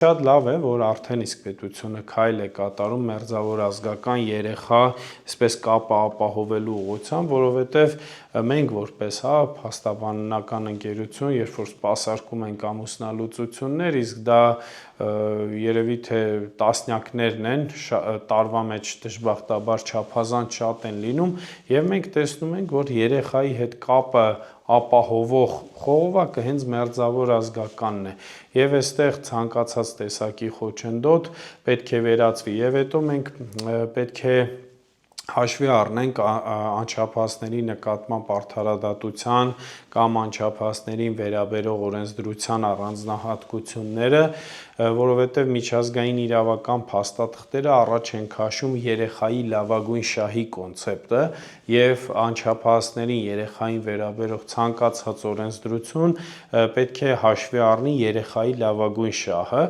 Շատ լավ է, որ արդեն իսկ պետությունը քայլ է կատարում մերձավոր ազգական երեխա այսպես կապը ապահովելու ուղղությամբ, որովհետև մենք որպես փաստաբանական ընկերություն, երբ որ սպասարկում ենք ամուսնալուծություններ, իսկ դա երևի թե տասնյակներն են, տարվա մեջ դժբախտաբար չափազանց շատ են լինում, եւ մենք տեսնում ենք, որ երեխայի հետ կապը ապահովող խողովակը հենց մերձավոր ազգականն է եւ այստեղ ցանկացած տեսակի խոչընդոտ պետք է վերացվի եւ հետո մենք պետք է հաշվի առնենք անչափահասների նկատմամբ արդարադատության կամ անչափահասներին վերաբերող օրենսդրության առանձնահատկությունները, որովհետև միջազգային իրավական փաստաթղթերը առաջ են քաշում երեխայի լավագույն շահի կոնցեպտը եւ անչափահասներին երեխային վերաբերող ցանկացած օրենսդրություն պետք է հաշվի առնի երեխայի լավագույն շահը